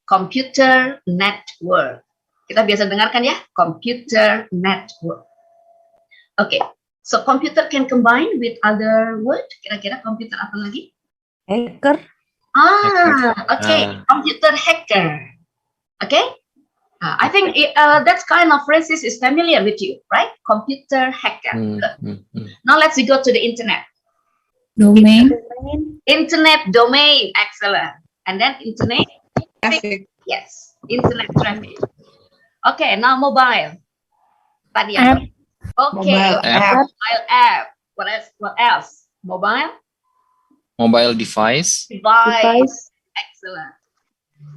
Computer network. Kita biasa dengarkan ya, computer network. Okay, so computer can combine with other word. Kira-kira computer apa lagi? Hacker. Okay, computer hacker. Okay, I think that kind of phrases is familiar with you, right? Computer hacker. Now let's go to the internet. Domain. Internet domain, excellent. And then internet traffic. Yes, internet traffic. Okay, now mobile. Tadi App. Okay, Mobile app. Mobile app. What else? Mobile? Mobile device. Device. Excellent.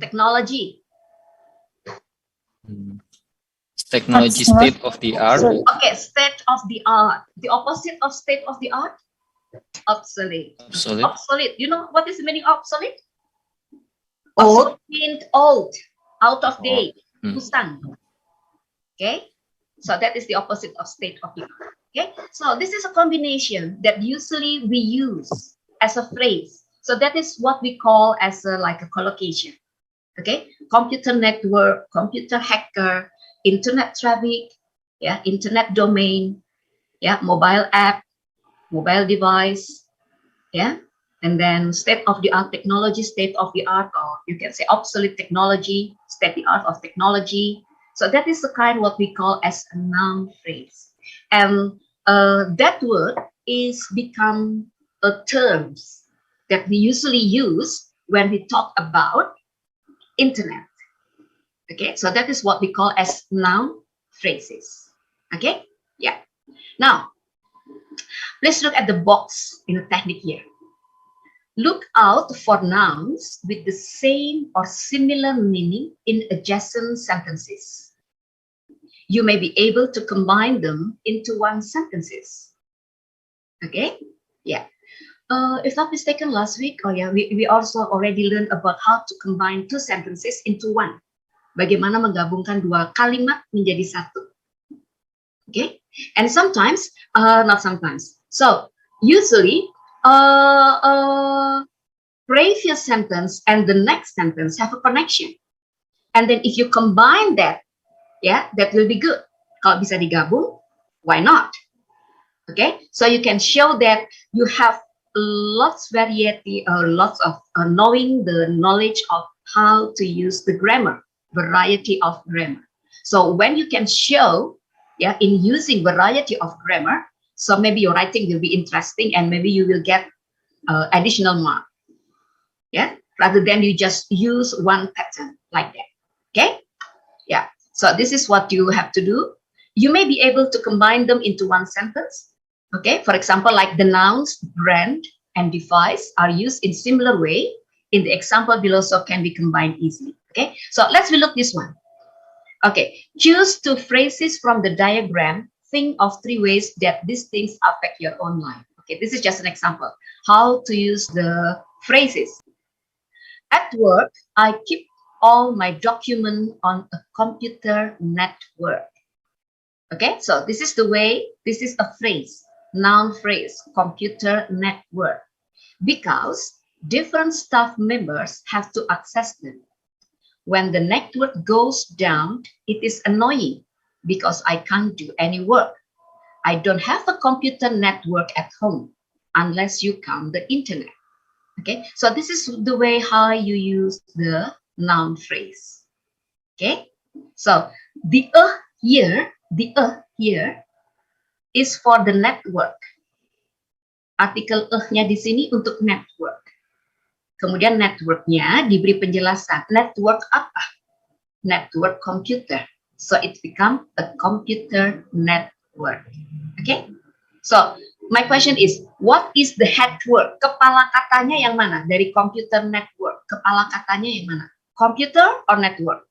Technology. Technology, state of the art. Okay, state of the art. The opposite of state of the art? Obsolete. Obsolete. You know what is the meaning of obsolete? Old. Means old, out of date, usang. Okay, so that is the opposite of state of the art. Okay, so this is a combination that usually we use as a phrase. So that is what we call as like a collocation. Okay, computer network, computer hacker, internet traffic, yeah, internet domain, yeah, mobile app, mobile device, yeah, and then state-of-the-art technology, state-of-the-art, or you can say obsolete technology, state-of-the-art of technology. So that is the kind what we call as a noun phrase. And that word is become a terms that we usually use when we talk about internet. Okay, so that is what we call as noun phrases. Okay, yeah. Now, let's look at the box in a technique here. Look out for nouns with the same or similar meaning in adjacent sentences. You may be able to combine them into one sentences. Okay, yeah. If not mistaken, last week, we also already learned about how to combine two sentences into one. Bagaimana menggabungkan dua kalimat menjadi satu. Okay, and sometimes, not sometimes. So usually, previous sentence and the next sentence have a connection, and then if you combine that, yeah, that will be good. Kalau bisa digabung, why not? Okay, so you can show that you have lots variety, lots of knowing the knowledge of how to use the grammar, variety of grammar. So when you can show, yeah, in using variety of grammar, so maybe your writing will be interesting and maybe you will get additional mark, yeah, rather than you just use one pattern like that. Okay, yeah, so this is what you have to do. You may be able to combine them into one sentence. Okay, for example, like the nouns brand and device are used in similar way in the example below, so can be combined easily. Okay, so let's look this one. Okay, choose two phrases from the diagram. Think of three ways that these things affect your own life. Okay, this is just an example. How to use the phrases. At work, I keep all my documents on a computer network. Okay, so this is the way, this is a phrase, noun phrase, computer network, because different staff members have to access them. When the network goes down, it is annoying because I can't do any work. I don't have a computer network at home unless you count the internet. Okay, so this is the way how you use the noun phrase. Okay, so the here is for the network. Artikel nya di sini untuk network. Kemudian networknya diberi penjelasan. Network apa? Network computer. So it become a computer network. Okay. So my question is, what is the head word? Kepala katanya yang mana? Dari computer network. Kepala katanya yang mana? Computer or network?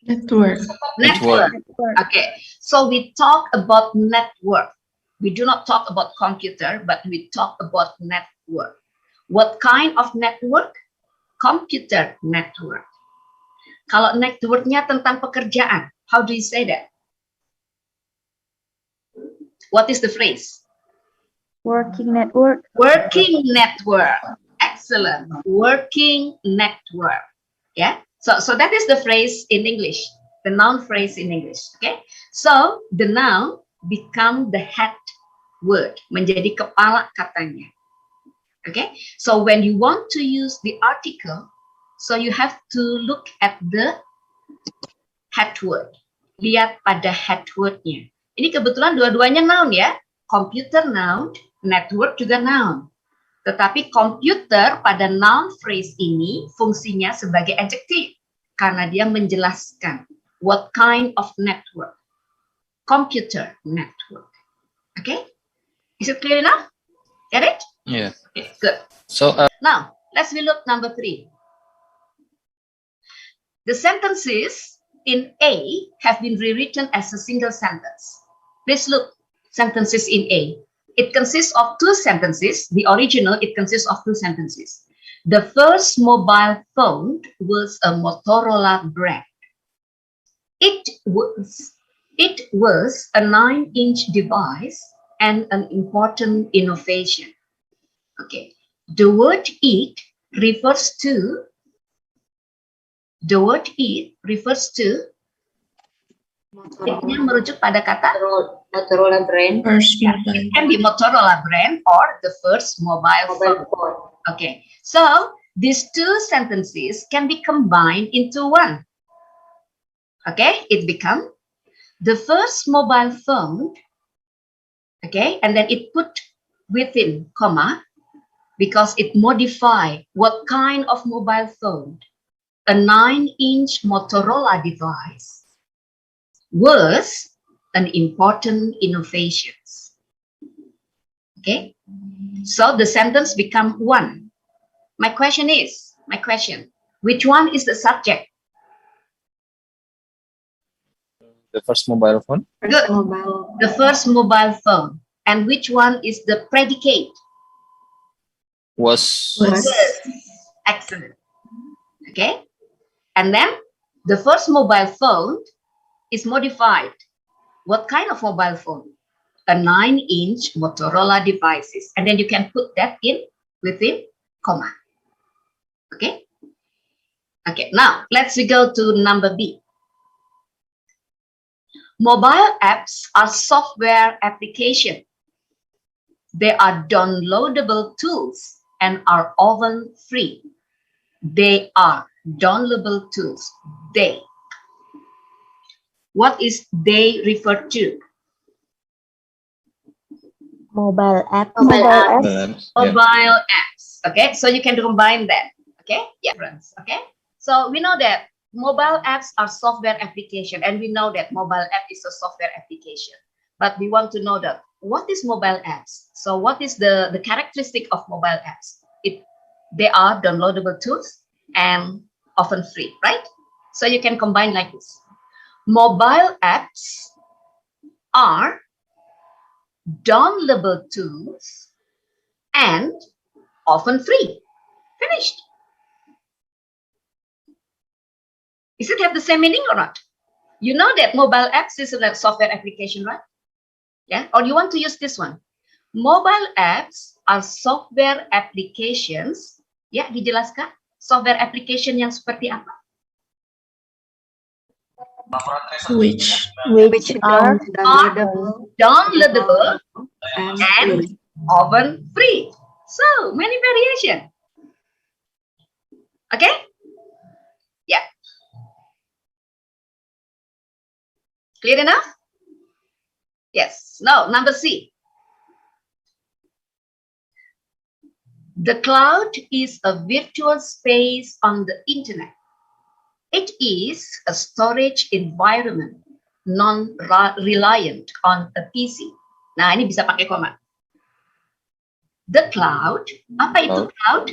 Network. Network. Okay. So we talk about network. We do not talk about computer, but we talk about network. What kind of network? Computer network. Kalau networknya tentang pekerjaan, how do you say that? What is the phrase? Working network. Working network. Excellent. Working network. Yeah. So that is the phrase in English, the noun phrase in English. Okay. So the noun become the head word, menjadi kepala katanya. Okay. So when you want to use the article, so you have to look at the head word. Lihat pada head wordnya. Ini kebetulan dua-duanya noun ya. Computer noun, network juga noun. Tetapi computer pada noun phrase ini fungsinya sebagai adjective karena dia menjelaskan what kind of network. Computer network. Okay? Is it clear enough? Get it? Yeah. Okay, good. So Now, let's look number 3. The sentences in A have been rewritten as a single sentence. Please look, sentences in A. It consists of 2 sentences. The original, it consists of 2 sentences. The first mobile phone was a Motorola brand. It was a 9-inch device and an important innovation. Okay. The word it refers to it-nya merujuk pada kata Motorola brand. First it mobile. can be Motorola brand or the first mobile phone. Okay, so these 2 sentences can be combined into one. Okay, it becomes the first mobile phone. Okay, and then it put within comma because it modify what kind of mobile phone. A 9-inch Motorola device was an important innovation. Okay, so the sentence become one. My question, which one is the subject? the first mobile phone Good. The first mobile phone. And which one is the predicate? was Excellent. Okay. And then the first mobile phone is modified. What kind of mobile phone? A 9-inch Motorola devices. And then you can put that in within comma. Okay. Okay. Now let's go to number B. Mobile apps are software applications. They are downloadable tools and are often free. They are downloadable tools. They. What is they referred to? Mobile app. yeah. Mobile apps. Okay, so you can combine that. Okay, yeah, friends. Okay, so we know that mobile apps are software application, and we know that mobile app is a software application. But we want to know that what is mobile apps? So what is the characteristic of mobile apps? They are downloadable tools and often free, right? So you can combine like this. Mobile apps are downloadable tools and often free. Finished. Does it have the same meaning or not? You know that mobile apps is a software application, right? Yeah, or you want to use this one? Mobile apps are software applications. Ya, dijelaskan software application yang seperti apa? Which are Downloadable and often free. So many variation. Okay? Yeah. Clear enough? Yes. Now, number C. The cloud is a virtual space on the internet. It is a storage environment non-reliant on a PC. Nah, ini bisa pakai koma. The cloud, apa itu cloud?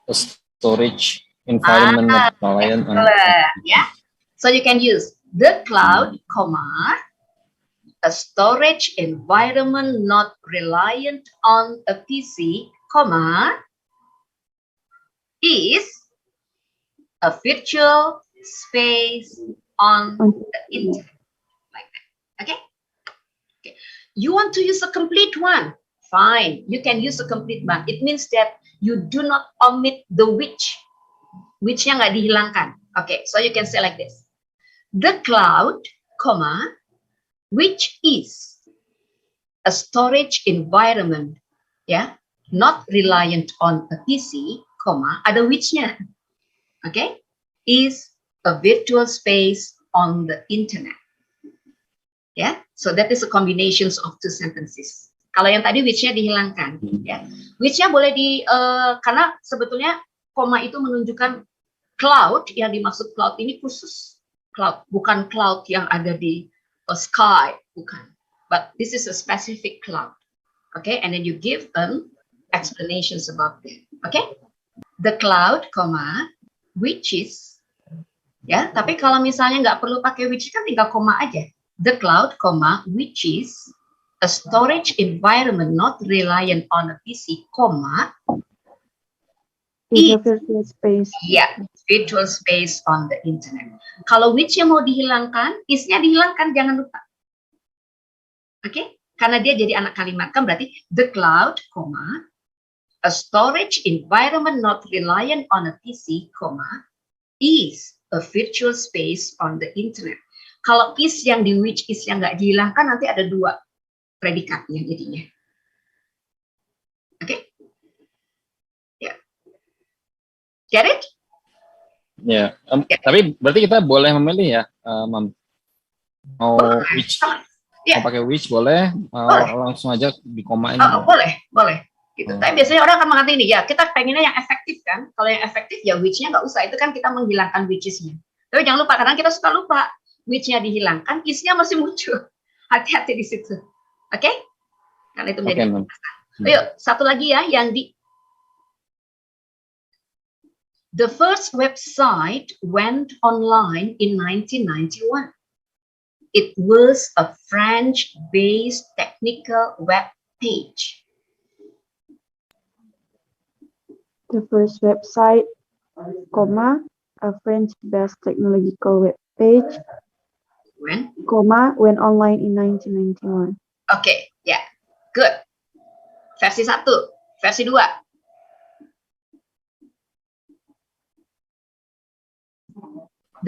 a storage environment not reliant on Yeah. So you can use the cloud, comma, a storage environment not reliant on a PC, comma, is a virtual space on the internet. Like that. Okay? Okay. You want to use a complete one? Fine. You can use a complete one. It means that you do not omit the which. which-nya nggak dihilangkan. Okay, so you can say like this. The cloud, comma, which is a storage environment, ya, not reliant on a PC, comma, ada which-nya, okay, is a virtual space on the internet. Ya, so that is a combination of two sentences. Kalau yang tadi which-nya dihilangkan, ya, which-nya boleh karena sebetulnya koma itu menunjukkan cloud, yang dimaksud cloud ini khusus cloud, bukan cloud yang ada di sky, bukan. But this is a specific cloud, okay? And then you give them explanations about it, okay? The cloud, comma, which is, ya. Tapi kalau misalnya nggak perlu pakai which kan tinggal koma aja. The cloud, comma, which is a storage environment not reliant on a PC, comma, Is a virtual space. ya, virtual space on the internet. Kalau which-nya mau dihilangkan, is-nya dihilangkan, jangan lupa. Oke? Karena dia jadi anak kalimat, kan berarti the cloud, comma, a storage environment not reliant on a PC, comma, is a virtual space on the internet. Kalau is yang di which is yang nggak dihilangkan, nanti ada dua predikatnya jadinya. Oke? Ya. Get it? Ya, tapi berarti kita boleh memilih ya, mau which, Ya. mau pakai which boleh, Boleh. langsung aja di komain. Boleh. Gitu. Tapi biasanya orang akan mengatakan ini, ya kita pengennya yang efektif kan. Kalau yang efektif ya which-nya nggak usah, itu kan kita menghilangkan which-nya. Tapi jangan lupa, kadang kita suka lupa. Which-nya dihilangkan, is-nya masih muncul. Hati-hati di situ. Oke? Karena itu menjadi Ayo, satu lagi ya, yang di the first website went online in 1991. It was a French-based technical web page. The first website, comma, a French-based technological web page, When? comma, went online in 1991. Oke, ya, good. Versi 1, versi 2.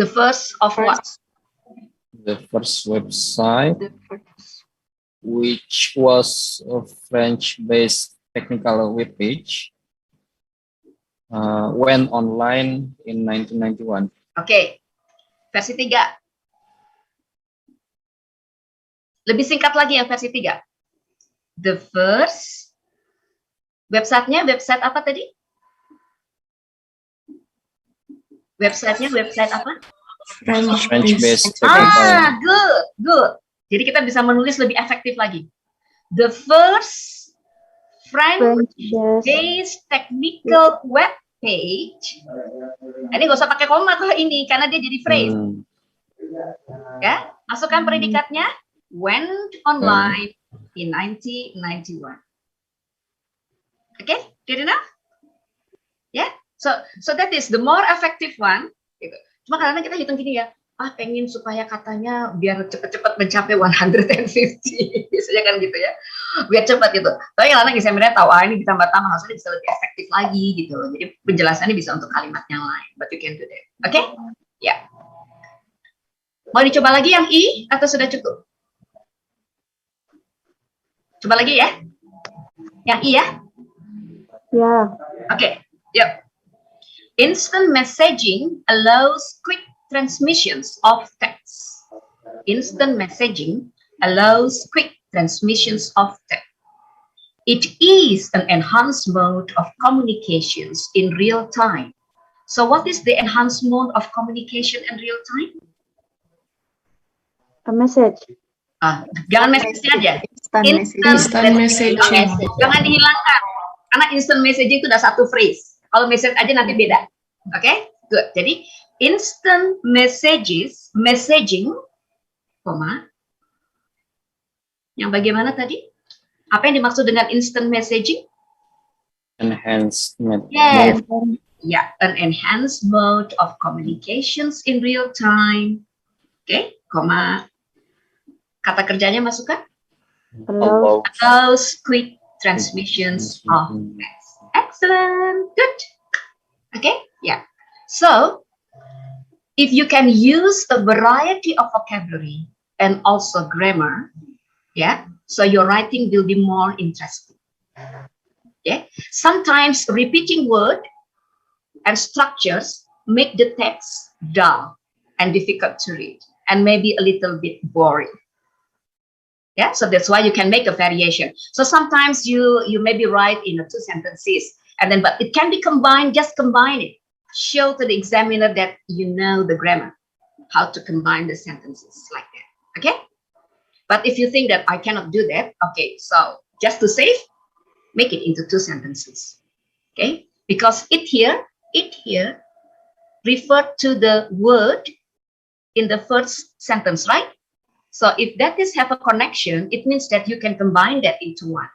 The first of what? The first website, which was a French-based technical web page, went online in 1991. Oke, versi 3. Lebih singkat lagi yang versi 3. The first, websitenya website apa tadi? Websitenya website apa? French-based technical. Good. Jadi kita bisa menulis lebih efektif lagi. The first French-based technical web page. Ini nggak usah pakai koma kalau ini, karena dia jadi phrase. Ya, masukkan predikatnya. Went online in 1991. Okay, good enough? Yeah, so that is the more effective one. Gitu. Cuma kadang-kadang kita hitung gini ya, pengen supaya katanya biar cepat-cepat mencapai 150, biasanya kan gitu ya, biar cepat gitu. Tapi kadang-kadang examiner tahu ini ditambah-tambah hasilnya bisa lebih efektif lagi gitu. Jadi penjelasannya bisa untuk kalimat yang lain, but you can do that. Okay? Ya. Mau dicoba lagi yang I atau sudah cukup? Coba lagi ya. Yang I ya. Yeah. Okay, yep. Instant messaging allows quick transmissions of text. Instant messaging allows quick transmissions of text. It is an enhanced mode of communications in real time. So what is the enhanced mode of communication in real time? A message. Jangan message aja. Instant messaging. Okay. Jangan dihilangkan. Karena instant messaging itu udah satu phrase. Kalau message aja nanti beda. Oke? Okay? Good. Jadi instant messaging, koma. Yang bagaimana tadi? Apa yang dimaksud dengan instant messaging? Enhanced mode. Yes. Yeah, an enhanced mode of communications in real time. Oke, okay, koma. Kata kerjanya masukkan? Allows quick transmissions of text. Excellent. Good. Okay, yeah. So if you can use a variety of vocabulary and also grammar, yeah, so your writing will be more interesting. Yeah, sometimes repeating word and structures make the text dull and difficult to read and maybe a little bit boring. Yeah, so that's why you can make a variation. So sometimes you maybe write in 2 sentences and then, but it can be combined, just combine it. Show to the examiner that you know the grammar, how to combine the sentences like that, okay? But if you think that I cannot do that, okay, so just to save, make it into 2 sentences, okay? Because it here referred to the word in the first sentence, right? So if that is have a connection, it means that you can combine that into one.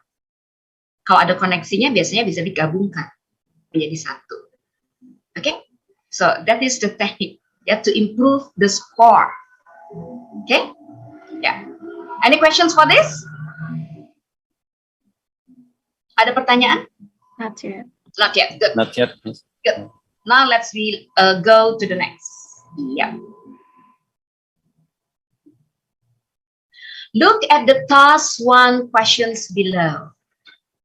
Kalau ada koneksinya, biasanya bisa digabungkan menjadi satu. Okay? So that is the technique. You have to improve the score. Okay? Yeah. Any questions for this? Ada pertanyaan? Not yet. Not yet. Good. Not yet, Miss. Good. Now let's go to the next. Yeah. Look at the task 1 questions below.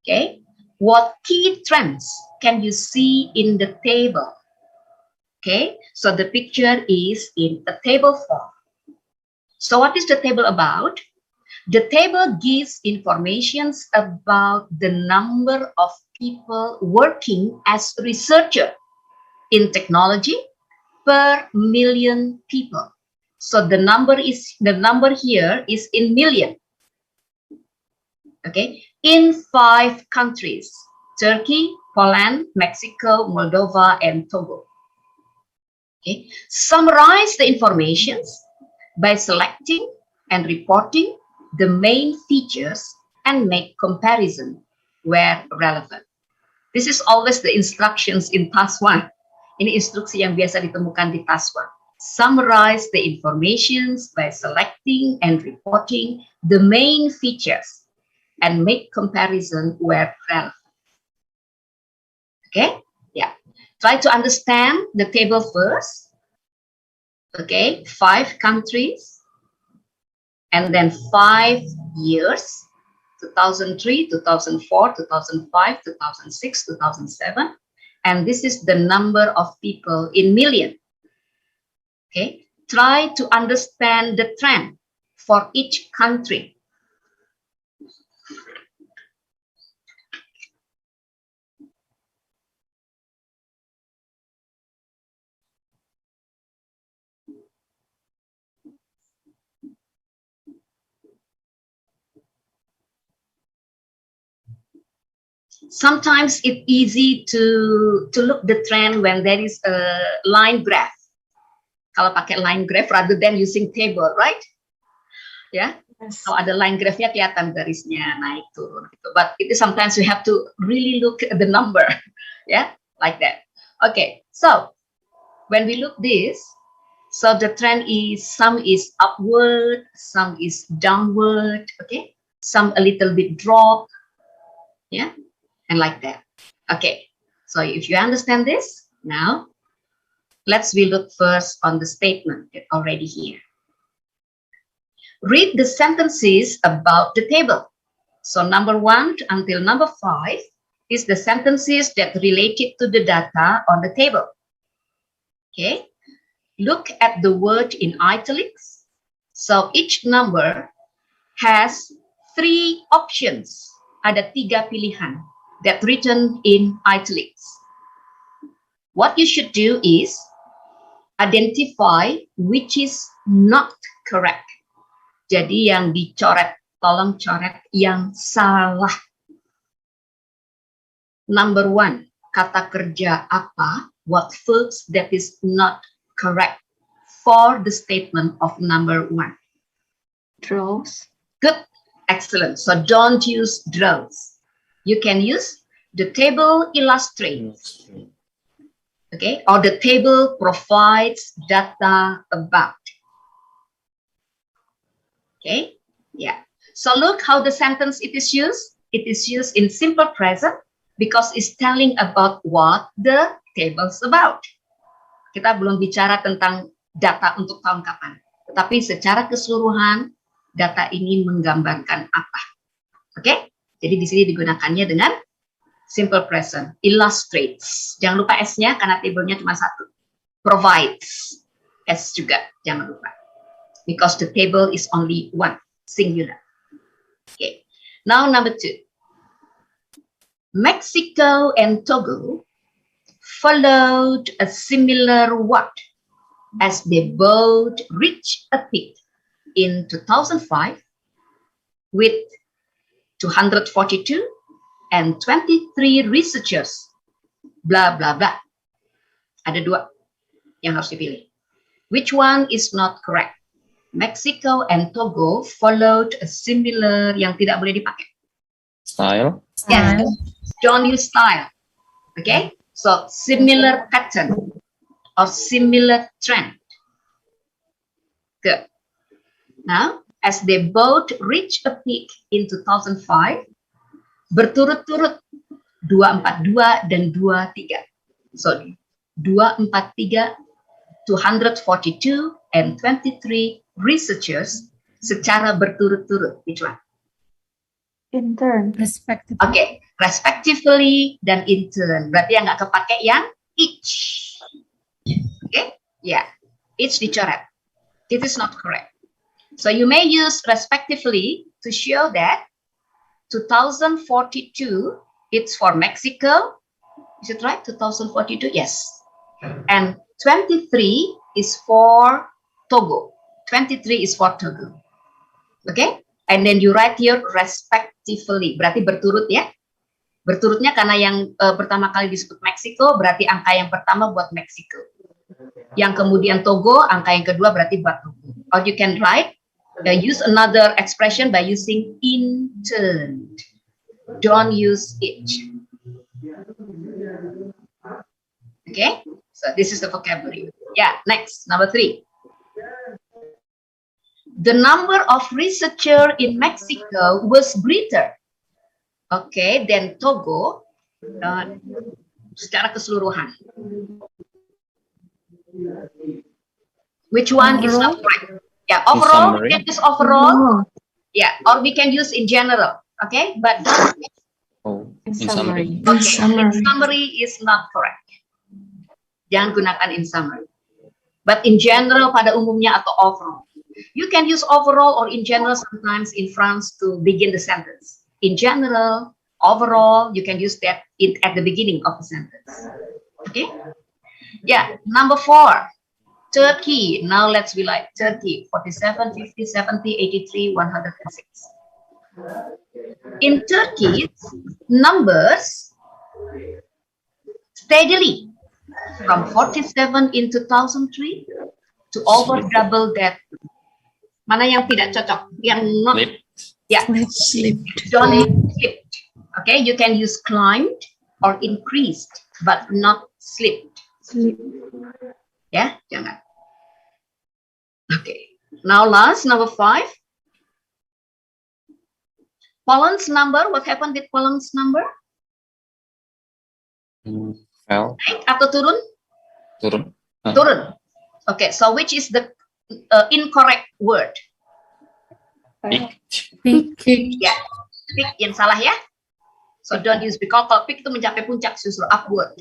Okay. What key trends can you see in the table? Okay. So the picture is in a table form. So what is the table about? The table gives informations about the number of people working as researcher in technology per million people. So the number here is in million. Okay, in 5 countries: Turkey, Poland, Mexico, Moldova, and Togo. Okay, summarize the informations by selecting and reporting the main features and make comparison where relevant. This is always the instructions in task 1. Ini instruksi yang biasa ditemukan di task 1. Summarize the informations by selecting and reporting the main features and make comparison where relevant. Okay, yeah. Try to understand the table first. Okay, 5 countries and then 5 years: 2003, 2004, 2005, 2006, 2007. And this is the number of people in million. Okay, try to understand the trend for each country. Sometimes it's easy to look the trend when there is a line graph. Kalau pakai line graph rather than using table, right? Yeah. Yes. Kalau ada line graph-nya kelihatan garisnya naik turun gitu. But it is sometimes you have to really look at the number. Yeah, like that. Okay, so when we look this, so the trend is some is upward, some is downward, okay? Some a little bit drop, yeah, and like that. Okay, so if you understand this, now we look first on the statement that already here. Read the sentences about the table. So number 1 until number 5 is the sentences that related to the data on the table. Okay, look at the word in italics. So each number has 3 options. Ada 3 pilihan that written in italics. What you should do is identify which is not correct. Jadi yang dicoret, tolong coret yang salah. Number 1, kata kerja apa? What verbs that is not correct for the statement of number 1? Draws. Good, excellent. So don't use draws. You can use the table illustrates. Okay, or the table provides data about. Okay, yeah. So look how the sentence it is used. It is used in simple present because it's telling about what the table's about. Kita belum bicara tentang data untuk tahun kapan. Tetapi secara keseluruhan, data ini menggambarkan apa. Oke? Jadi di sini digunakannya dengan simple present. Illustrates. Jangan lupa S-nya karena tabelnya cuma satu. Provides. S juga, jangan lupa. Because the table is only one, singular. Okay. Now number 2. Mexico and Togo followed a similar what as they both reached a peak in 2005 with 242 and 23 researchers. Blah, blah, blah. Ada 2 yang harus dipilih. Which one is not correct? Mexico and Togo followed a similar yang tidak boleh dipakai. Style. Yes, don't use style. Okay, so similar pattern or similar trend. Good. Now, as they both reach a peak in 2005, berturut-turut 242 dan 23. So 243, 242 and 23 researchers secara berturut-turut. Which one? In turn. Respective. Oke, respectively dan in turn. Berarti yang nggak kepake yang each. Oke, ya. Each dicoret. This is not correct. So you may use respectively to show that 2042, it's for Mexico. Is it right? 2042? Yes. And 23 is for Togo. 23 is for Togo. Okay? And then you write here respectively. Berarti berturut ya. Berturutnya karena yang pertama kali disebut Meksiko, berarti angka yang pertama buat Meksiko. Yang kemudian Togo, angka yang kedua berarti buat Togo. Or you can write, use another expression by using in turn. Don't use each. Okay? So this is the vocabulary. Yeah, next, number 3. The number of researchers in Mexico was greater. Okay, then Togo secara keseluruhan. Which one is not correct? Yeah, overall, we can use overall. Yeah, or we can use in general. Okay, but In summary. okay, in summary is not correct. Jangan gunakan in summary. But in general pada umumnya atau overall. You can use overall or in general sometimes in France to begin the sentence. In general, overall, you can use that at the beginning of the sentence. Okay? Yeah, number 4. Turkey. Now let's be like Turkey. 47, 50, 70, 83, 106. In Turkey, numbers steadily from 47 in 2003 to over double that. Mana yang tidak cocok? Yang not, yeah, Slipped. don't use slipped. Okay, you can use climbed or increased, but not slipped. Sleep. Ya, jangan. Okay, now last, number 5. Poland's number, what happened with Poland's number? Fell. Naik atau turun? Turun. Turun. Okay, so which is the incorrect word? Peak. Ya, peak yang salah ya. So don't use because kalau peak itu mencapai puncak justru upward.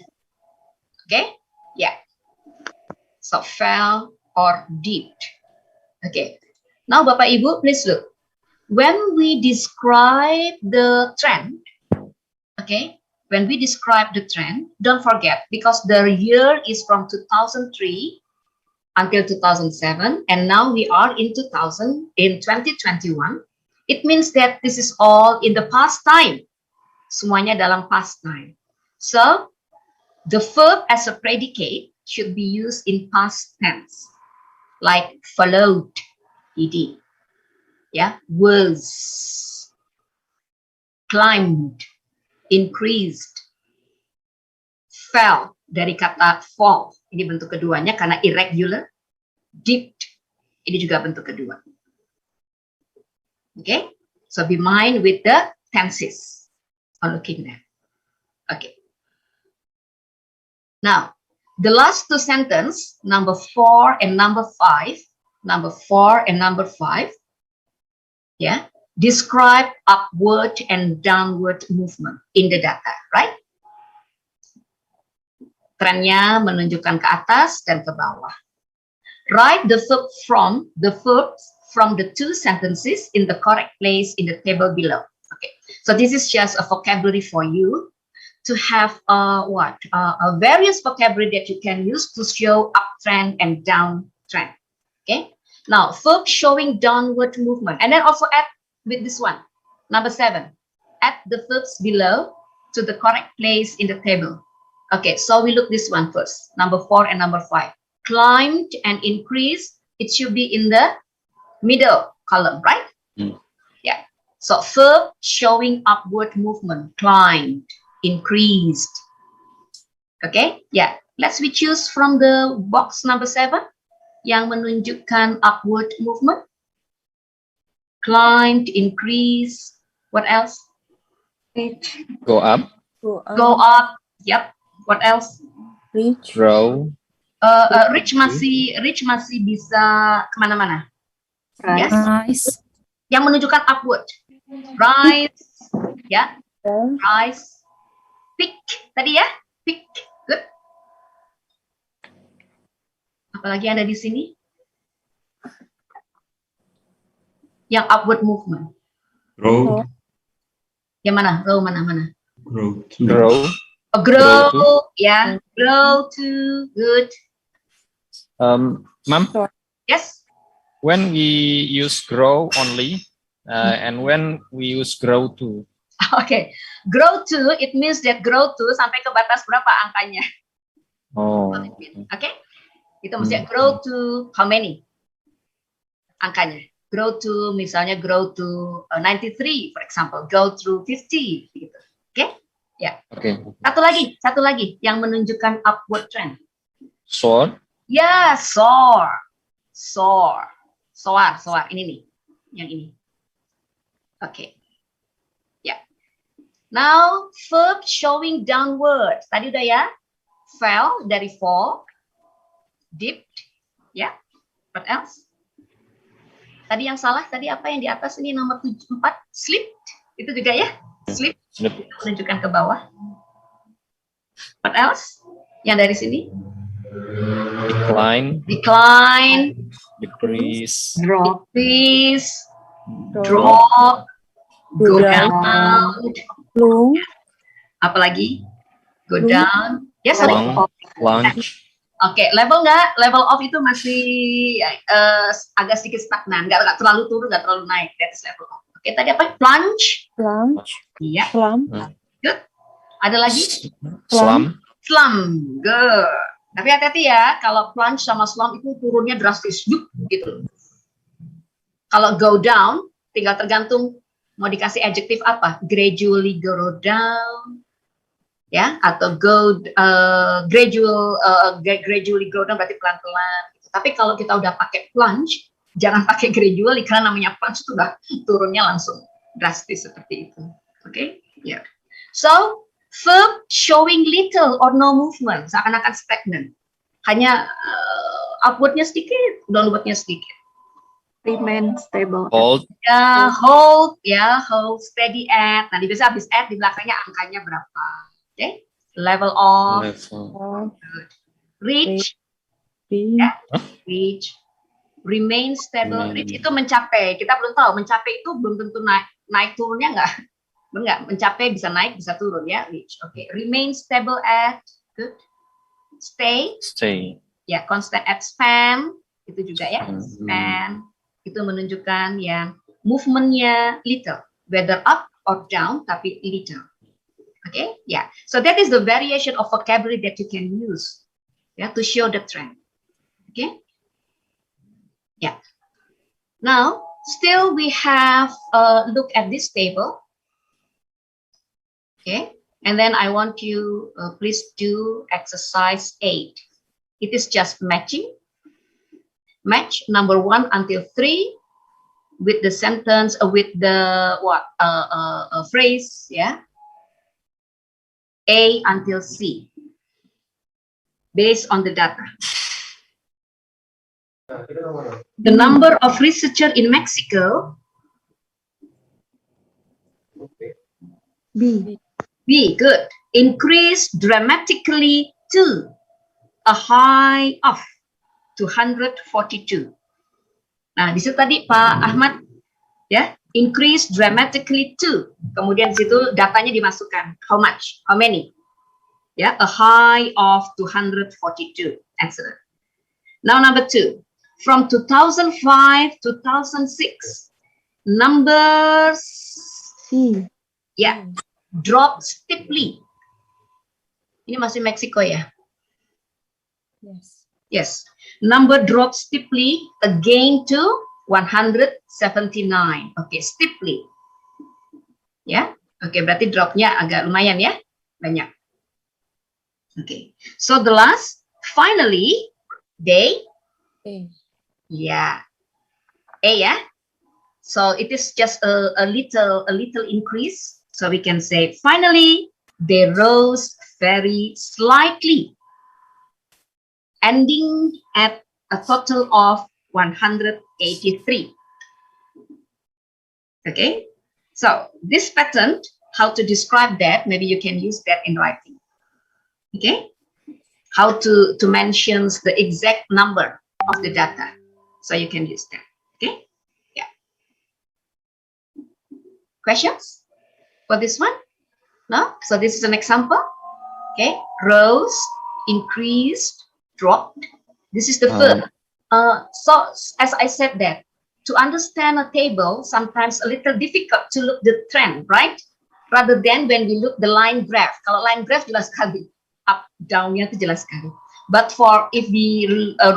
Okay? Yeah. So fell or dipped. Okay. Now Bapak Ibu, please look. When we describe the trend, okay? When we describe the trend, don't forget because the year is from 2003 until 2007, and now we are in 2021. It means that this is all in the past time. Semuanya dalam past time. So, the verb as a predicate should be used in past tense, like followed, ed. Yeah, was, climbed, increased, fell dari kata fall. Ini bentuk keduanya karena irregular. Dipped, ini juga bentuk kedua. Okay, so be mind with the tenses on looking there. Okay. Now, The last two sentence, number 4 and number 5, yeah, describe upward and downward movement in the data, right? Trennya menunjukkan ke atas dan ke bawah. Write the verbs from the two sentences in the correct place in the table below. Okay, so this is just a vocabulary for you to have various vocabulary that you can use to show uptrend and downtrend. Okay, now verb showing downward movement, and then also add with this one, number 7. Add the verbs below to the correct place in the table. Okay, so we look this one first, number 4 and number 5. Climbed and increased, it should be in the middle column, right? Yeah. So verb showing upward movement, climbed, increased. Okay, yeah. Let's we choose from the box number 7 yang menunjukkan upward movement. Climbed, increased. What else? Reach. Go up. Go up. Yep. What else? Reach. Grow. Reach masih bisa kemana-mana. Rise. Yes. Rise. Yang menunjukkan upward. Rise. Ya. Rise. Peak. Tadi ya. Peak. Good. Apalagi ada di sini? Yang upward movement. Grow. Yang mana? Row mana? Grow. Grow. Grow. Grow Ya. Grow to. Good. Ma'am, Yes. when we use grow only, and when we use grow to. Okay. Grow to, it means that grow to sampai ke batas berapa angkanya? Oh. Okay? Itu maksudnya grow to how many? Angkanya. Grow to, misalnya grow to 93, for example. Go through 50, gitu. Okay? Ya. Okay. Satu lagi yang menunjukkan upward trend. Soar. Ya, soar. Soar. Ini nih. Yang ini. Okay. Ya. Now, verb showing downward. Tadi udah ya. Fell, dari fall. Dipped. Ya. What else? Tadi yang salah, tadi apa yang di atas ini nomor 4? Slipped. Itu juga ya. Slip. Menunjukkan ke bawah. What else? Yang dari sini? Decline. Decrease. Drop. Decrease. Drop. Go down. Plung. Apalagi? Go down. Ya, sorry. Plunge. Oke, level nggak? Level off itu masih agak sedikit stagnan. Nggak terlalu turun, nggak terlalu naik. That's level off. Oke, tadi apa? Plunge. Plunge. Iya. Plump. Good. Ada lagi? Slump. Slump. Good. Tapi hati-hati ya, kalau plunge sama slump itu turunnya drastis. Gitu. Kalau go down, tinggal tergantung mau dikasih adjektif apa. Gradually go down. Ya, atau gradually go down berarti pelan-pelan. Tapi kalau kita udah pakai plunge, jangan pakai gradually karena namanya plunge itu udah turunnya langsung drastis seperti itu. Oke, ya. So, verb showing little or no movement, seakan-akan stagnan. Hanya upwardnya sedikit, downwardnya sedikit. Remain stable. Hold. Ya, hold, steady at. Nanti biasa habis at di belakangnya angkanya berapa. Okay. Level of. Reach. Ya. Reach. Remain stable. Reach itu mencapai. Kita belum tahu. Mencapai itu belum tentu naik turunnya enggak. Mencapai bisa naik bisa turun ya. Reach. Oke. Remain stable at. Good. Stay. Ya. Constant at span. Itu juga ya. Span. Itu menunjukkan yang movementnya little. Whether up or down tapi little. Okay, yeah. So that is the variation of vocabulary that you can use, yeah, to show the trend. Okay, yeah. Now, still we have a look at this table. Okay, and then I want you please do exercise 8. It is just matching. Match number 1 until 3 with the sentence with the phrase, yeah. A until C. based on the data. The number of researchers in Mexico, B. B, good, increased dramatically to a high of 242. Nah, di situ tadi Pak Ahmad ya, increase dramatically to. Kemudian di situ datanya dimasukkan. How much? How many? Ya, a high of 242. Excellent. Now number 2. From 2005 to 2006, numbers C. ya drop steeply. Ini masih Meksiko ya? Yes. Yes. Number drop steeply again to 179. Okay, steeply. Ya. Okay, berarti dropnya agak lumayan ya. Banyak. Okay. So the last, finally, they. A. Yeah. A, yeah. So it is just a little increase. So we can say finally they rose very slightly, ending at a total of 183. Okay. So this pattern, how to describe that? Maybe you can use that in writing. Okay. How to mention the exact number of the data. So you can use that. Okay. Yeah. Questions for this one? No? So this is an example. Okay. Rose, increased, dropped. This is the first. So as I said that, to understand a table, sometimes a little difficult to look the trend, right? Rather than when we look the line graph. Kalau line graph jelas sekali. Up, down-nya itu jelas sekali. But for if we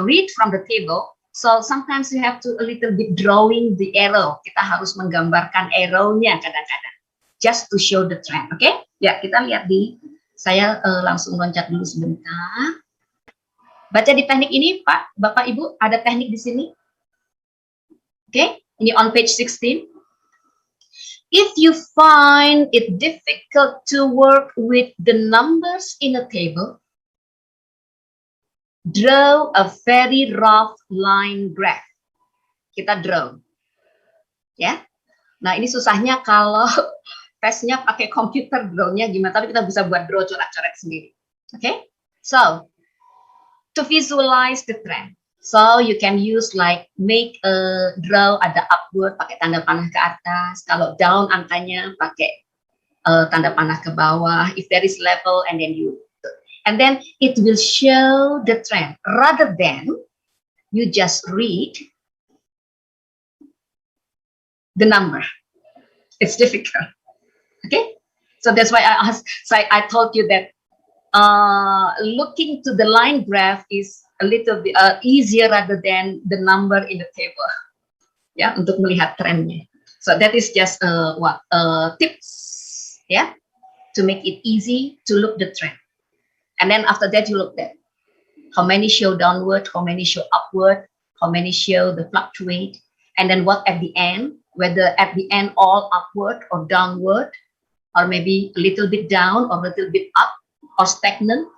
read from the table, so sometimes you have to a little bit drawing the arrow. Kita harus menggambarkan arrow-nya kadang-kadang. Just to show the trend, oke? Okay? Ya, kita lihat saya langsung loncat dulu sebentar. Baca di teknik ini, Pak, Bapak, Ibu, ada teknik di sini. Oke, okay? Ini on page 16. If you find it difficult to work with the numbers in a table, draw a very rough line graph. Kita draw. Ya. Nah, ini susahnya kalau tesnya pakai komputer draw-nya gimana, tapi kita bisa buat draw coret-coret sendiri. Oke? Okay? So, to visualize the trend. So, you can use like make a draw, ada upward pakai tanda panah ke atas. Kalau down angkanya pakai tanda panah ke bawah. If there is level and then it will show the trend rather than you just read the number. It's difficult. Okay, so that's why I told you that looking to the line graph is a little bit easier rather than the number in the table. Ya, untuk melihat trennya. So that is just tips, yeah, to make it easy to look the trend. And then after that, you look at how many show downward, how many show upward, how many show the fluctuate, and then what at the end, whether at the end all upward or downward, or maybe a little bit down or a little bit up or stagnant.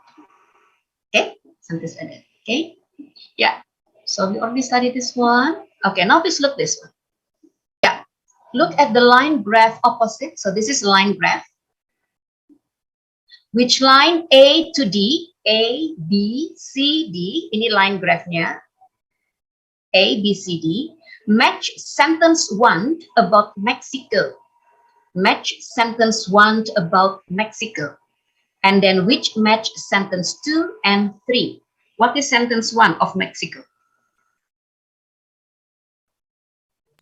Okay, something like that. Okay, yeah. So we already studied this one. Okay, now please look this one. Yeah, look at the line graph opposite. So this is line graph. Which line A to D, A, B, C, D, ini line graph-nya, A, B, C, D, match sentence 1 about Mexico. Match sentence 1 about Mexico. And then which match sentence 2 and 3. What is sentence 1 of Mexico?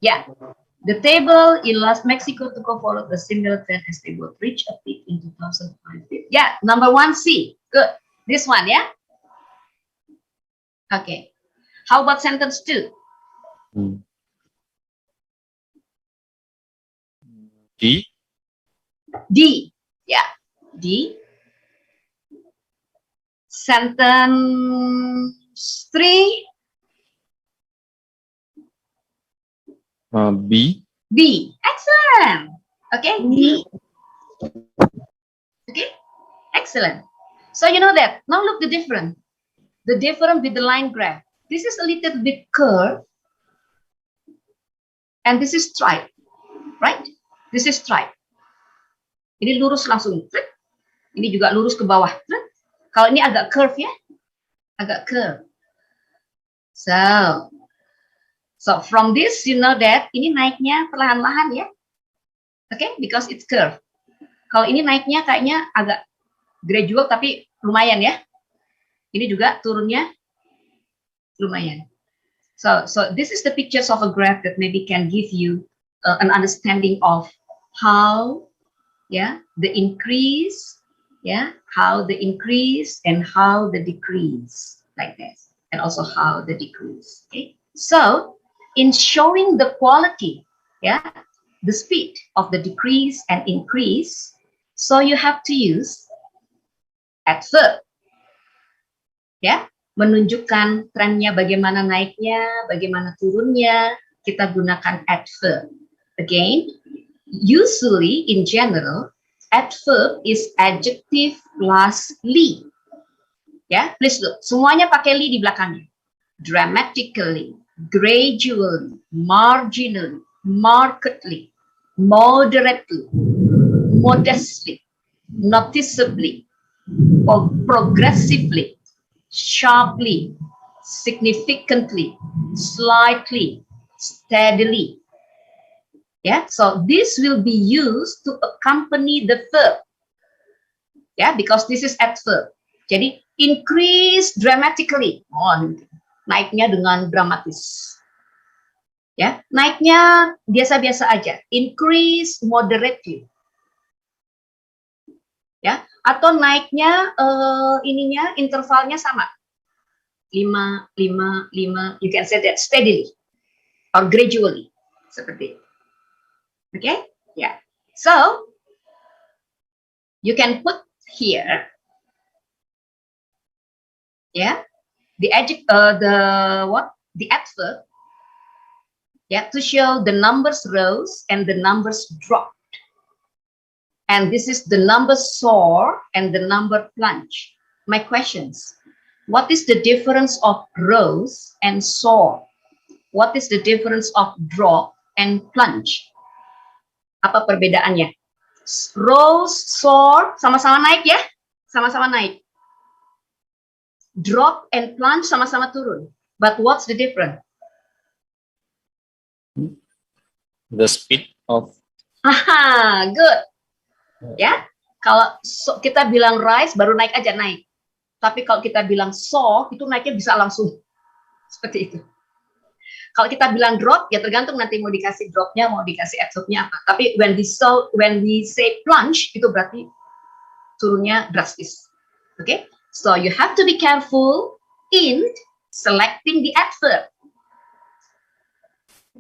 Yeah. The table illustrates Mexico to go follow the similar trend as they would reach a peak in 2005. Yeah, number 1C. Good. This one, yeah? Okay. How about sentence 2? D. D. Yeah. D. Sentence 3. B. B. Excellent. Okay, D. Okay, excellent. So you know that. Now look the difference. the difference with the line graph. This is a little bit curved, and this is straight, right? This is straight. Ini lurus langsung. Ini juga lurus ke bawah. Kalau ini agak curve ya, agak curve. So from this you know that ini naiknya perlahan-lahan ya. Okay, because it's curve. Kalau ini naiknya kayaknya agak gradual tapi lumayan ya. Ini juga turunnya lumayan. So this is the pictures of a graph that maybe can give you an understanding of how the increase, how the increase and how the decrease, like this, and also how the decrease. Okay, so in showing the quality, the speed of the decrease and increase, so you have to use adverb, menunjukkan trennya bagaimana naiknya, bagaimana turunnya, kita gunakan adverb. Again, usually in general, adverb is adjective plus li. Please look, semuanya pakai li di belakangnya. Dramatically, gradually, marginally, markedly, moderately, modestly, noticeably, progressively, sharply, significantly, slightly, steadily. So this will be used to accompany the verb. Because this is adverb. Jadi increase dramatically. Naiknya dengan dramatis. Naiknya biasa-biasa aja. Increase moderately. Atau naiknya ininya intervalnya sama. 5, 5, 5. You can say that steadily or gradually. Seperti itu. Okay, so you can put here, the adjective, the adverb, to show the numbers rose and the numbers dropped, and this is the number soar and the number plunge. My questions: what is the difference of rose and soar? What is the difference of drop and plunge? Apa perbedaannya? Rose, soar, sama-sama naik ya? Sama-sama naik. Drop and plunge sama-sama turun. But what's the difference? The speed of. Good. Kalau kita bilang rise, baru naik aja naik. Tapi kalau kita bilang soar, itu naiknya bisa langsung. Seperti itu. Kalau kita bilang drop, ya tergantung nanti mau dikasih dropnya, mau dikasih adverbnya apa. Tapi when we say plunge, itu berarti turunnya drastis. Okay? So you have to be careful in selecting the adverb.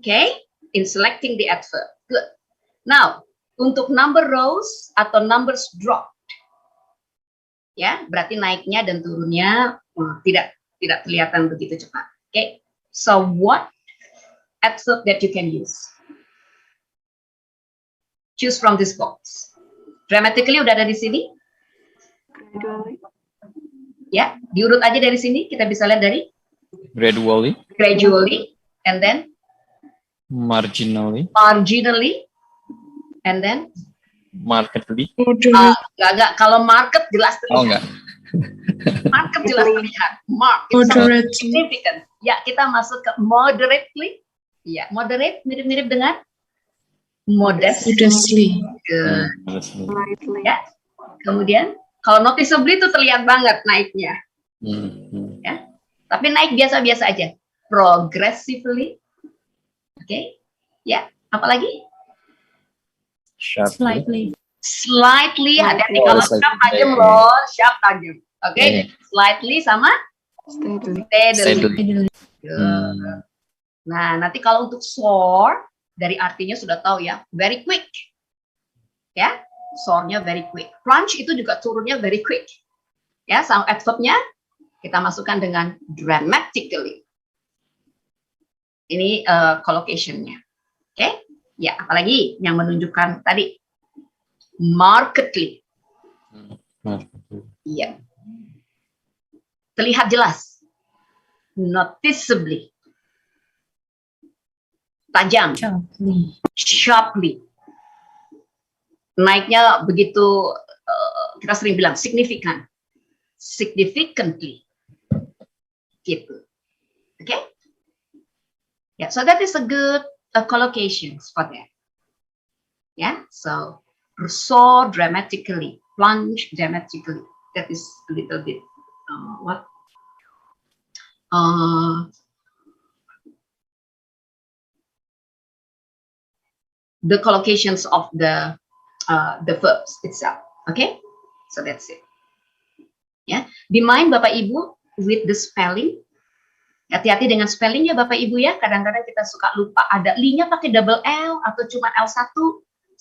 Okay? In selecting the adverb. Good. Now, untuk number rose atau numbers dropped, berarti naiknya dan turunnya tidak kelihatan begitu cepat. Okay? So what adverb that you can use? Choose from this box. Dramatically udah ada di sini. Gradually. Diurut aja dari sini. Kita bisa lihat dari Gradually. Gradually, and then Marginally. Marginally, and then Markedly. Enggak. Kalau market jelas terlihat. Oh enggak. Market jelas terlihat. Moderately. Significant. Kita masuk ke moderately. Moderate mirip-mirip dengan modestly. Slightly. Kemudian kalau noticeably itu terlihat banget naiknya. Tapi naik biasa-biasa aja. Progressively. Oke. Apalagi? Sharply. Slightly. Hati-hati Oh, kalau slightly. sharp tajam loh. Sharp tajam. Oke. Slightly sama Steadily. steadily. Good. Nah, nanti kalau untuk soar, dari artinya sudah tahu ya, very quick. Soarnya very quick. Plunge itu juga turunnya very quick. Sama adverbnya kita masukkan dengan dramatically. Ini collocation-nya. Oke? Apalagi yang menunjukkan tadi markedly. terlihat jelas, noticeably, tajam, sharply. Naiknya begitu, kita sering bilang signifikan, significantly, gitu. Okay? Yeah, so that is a good collocation for that. Yeah, so soar dramatically, plunge dramatically. That is a little bit the collocations of the verbs itself. Okay, so that's it. Ya, be mind Bapak Ibu with the spelling. Hati-hati dengan spelling ya Bapak Ibu ya. Kadang-kadang kita suka lupa ada li-nya pakai double L atau cuma L1.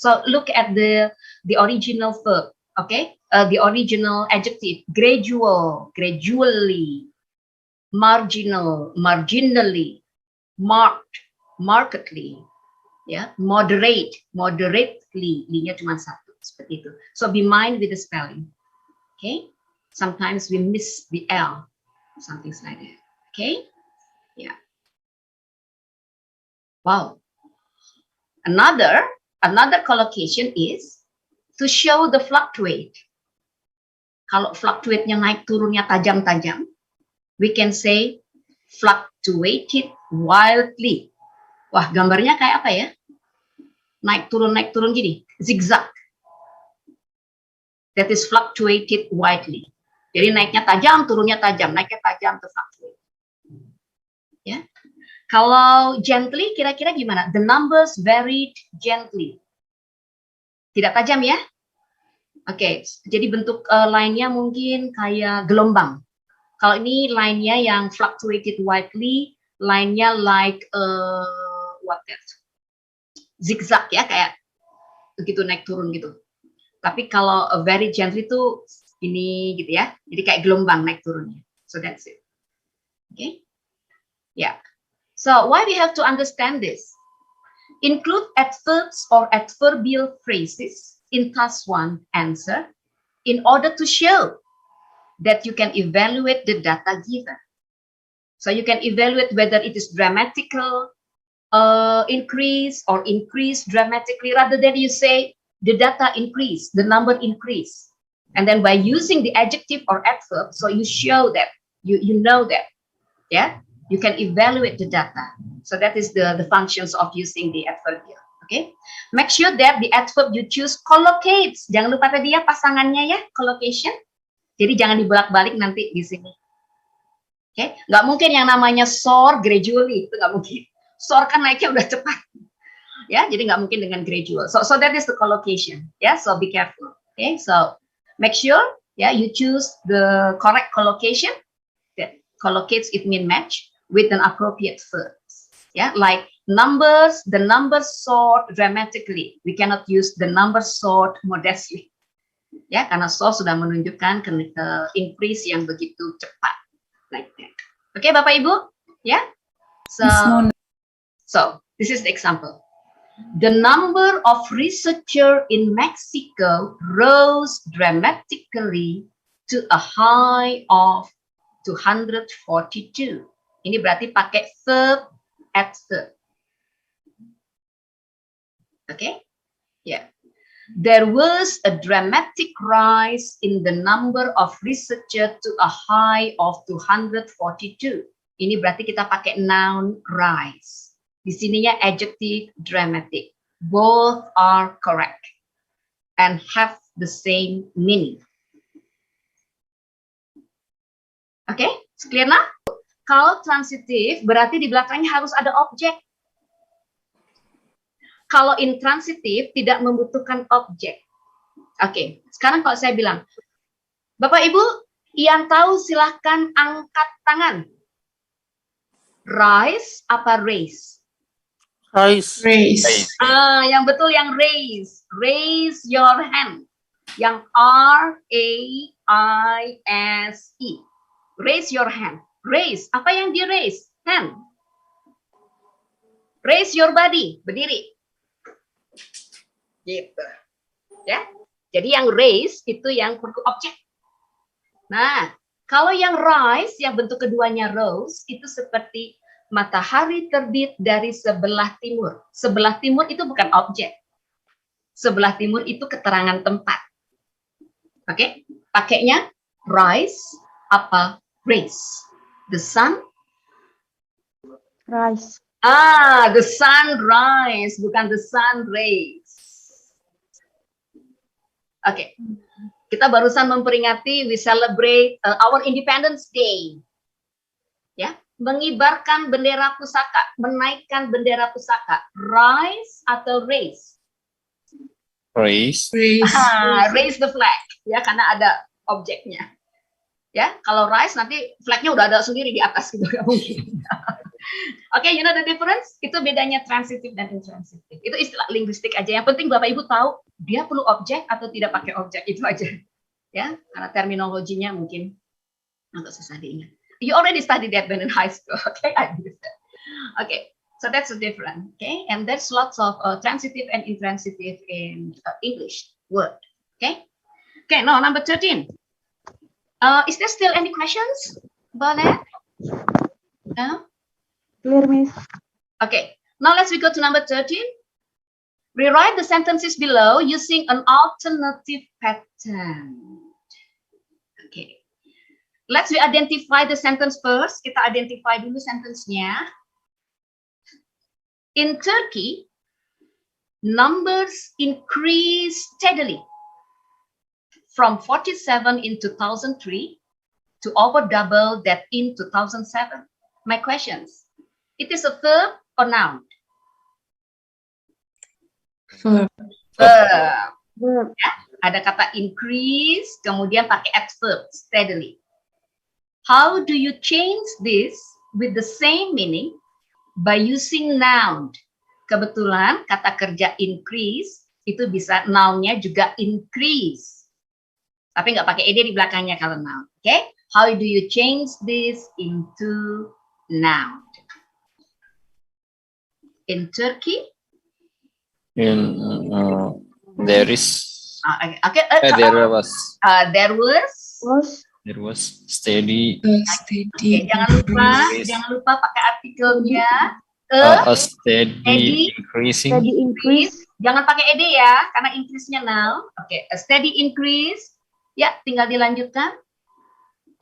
So look at the original verb, okay? The original adjective: gradual, gradually, marginal, marginally, marked, markedly, ya, moderate, moderately. Li-nya cuma satu, seperti itu. So be mind with the spelling, okay? Sometimes we miss the L, something like that, okay? Yeah. Wow. Another collocation is to show the fluctuate. Kalau fluctuate-nya naik turunnya tajam-tajam, we can say fluctuated wildly. Wah, gambarnya kayak apa ya? Naik turun gini, zigzag. That is fluctuated widely. Jadi naiknya tajam, turunnya tajam, naiknya tajam, fluctuate. Ya. Kalau gently kira-kira gimana? The numbers varied gently. Tidak tajam ya? Oke, jadi bentuk line-nya mungkin kayak gelombang. Kalau ini line-nya yang fluctuated widely, line-nya like what that? Zigzag ya, kayak begitu naik turun gitu. Tapi kalau very gently tuh ini gitu ya. Jadi kayak gelombang naik turunnya. So that's it. Okay? Yeah. So why we have to understand this? Include adverbs or adverbial phrases in task 1 answer in order to show that you can evaluate the data given. So you can evaluate whether it is dramatical increase or increase dramatically, rather than you say the data increase, the number increase. And then by using the adjective or adverb, so you show that, you know that, yeah? You can evaluate the data. So that is the functions of using the adverbial. Okay, make sure that the adverb you choose collocates. Jangan lupa tadi ya pasangannya ya, collocation. Jadi jangan dibolak-balik nanti di sini. Oke, nggak mungkin yang namanya soar gradually, itu nggak mungkin. Soar kan naiknya udah cepat. Ya, jadi nggak mungkin dengan gradual. So that is the collocation. Yeah, so be careful. Okay, so make sure you choose the correct collocation that collocates, it mean match with an appropriate verbs. Yeah, like numbers, the numbers soared dramatically. We cannot use the numbers soared modestly. Ya, karena soar sudah menunjukkan increase yang begitu cepat. Like that. Okay, Bapak Ibu? Yeah. So this is the example. The number of researchers in Mexico rose dramatically to a high of 242. Ini berarti pakai verb adverb. Okay? Yeah. There was a dramatic rise in the number of researchers to a high of 242. Ini berarti kita pakai noun rise. Di sininya adjective dramatic. Both are correct and have the same meaning. Oke, clear now? Kalau transitif berarti di belakangnya harus ada objek. Kalau intransitif tidak membutuhkan objek. Oke, sekarang kalau saya bilang, Bapak Ibu yang tahu silahkan angkat tangan. Rise apa raise? Raise. Yang betul yang raise. Raise your hand. Yang R-A-I-S-E. Raise your hand. Raise. Apa yang di raise? Hand. Raise your body. Berdiri. Gitu. Ya. Jadi yang raise itu yang bentuk objek. Nah, Kalau yang rise, yang bentuk keduanya rose, itu seperti matahari terbit dari sebelah timur. Sebelah timur itu bukan objek. Sebelah timur itu keterangan tempat. Oke, pakainya rise apa raise? The sun? Rise. The sunrise, bukan the sun rays. Oke, kita barusan memperingati, we celebrate our Independence Day. Ya, mengibarkan bendera pusaka, menaikkan bendera pusaka. Rise atau raise? Raise. Raise the flag, ya, karena ada objeknya. Ya, kalau rise nanti flagnya udah ada sendiri di atas gitu, nggak mungkin. Oke, you know the difference? Itu bedanya transitive dan intransitive. Itu istilah linguistik aja. Yang penting Bapak Ibu tahu dia perlu objek atau tidak pakai objek, itu aja. Ya, karena terminologinya mungkin agak susah diingat. You already studied that when in high school, okay? I understand. Okay, so that's the difference, okay? And there's lots of transitive and intransitive in English word, okay? Okay, now number 13. Is there still any questions, Bonet? No? Clear, Miss. Okay, now let's go to number 13. Rewrite the sentences below using an alternative pattern. Okay, let's identify the sentence first. Kita identify dulu sentence-nya. In Turkey, numbers increase steadily from 47 in 2003 to over double that in 2007. My questions. It is a verb or noun? Verb. Verb. Ya, ada kata increase, kemudian pakai adverb, steadily. How do you change this with the same meaning by using noun? Kebetulan kata kerja increase, itu bisa noun-nya juga increase. Tapi nggak pakai ed di belakangnya kalau noun. Okay? How do you change this into noun? In Turkey, there is. Okay. There Was. There was steady. Okay, jangan lupa pakai artikelnya. A steady increasing. Steady increase. Jangan pakai ed ya, karena increase-nya noun. Oke, a steady increase. Ya, tinggal dilanjutkan.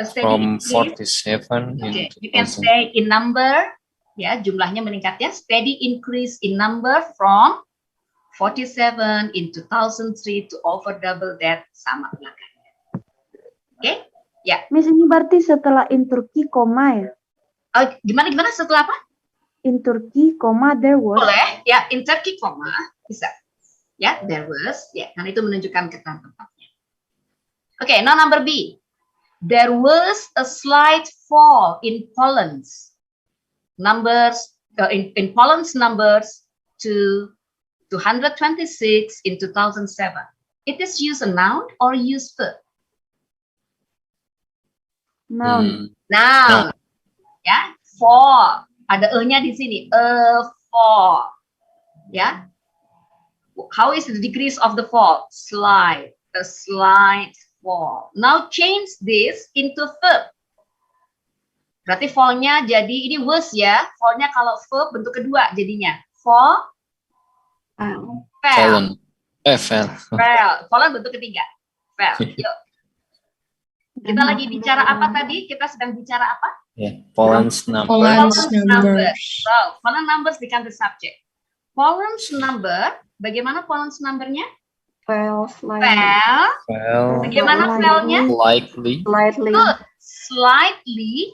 A steady From increase. 47 Okay, in you can 2000. say in number. Ya, jumlahnya meningkat ya. Steady increase in number from 47 in 2003 to over double that, sama belakangnya. Oke, ya. Miss, ini berarti setelah in Turkey, koma ya? Gimana setelah apa? In Turkey, koma, there was. Boleh, ya, in Turkey, koma, bisa. Ya, there was, ya, karena itu menunjukkan keterangan tempatnya. Oke, now number B. There was a slight fall in Poland's numbers, in Poland's numbers to 226 in 2007. It is use a noun or use verb? Noun. Noun. Ya, fall. Ada e-nya di sini. Fall. Ya. How is the degrees of the fall? Slight. A slight fall. Now change this into verb. Berarti fall-nya jadi ini was ya. Fall-nya kalau verb bentuk kedua jadinya. Fall. Fell. Fell. Fell. Fallen bentuk ketiga. Fell. Yuk. Kita lagi bicara apa tadi? Kita sedang bicara apa? Poland's number. Poland's numbers. So, Poland numbers become the subject. Poland's number, bagaimana Poland's numbernya? Fell. Fell. Bagaimana fell-nya? Likely. Slightly. Good. Slightly.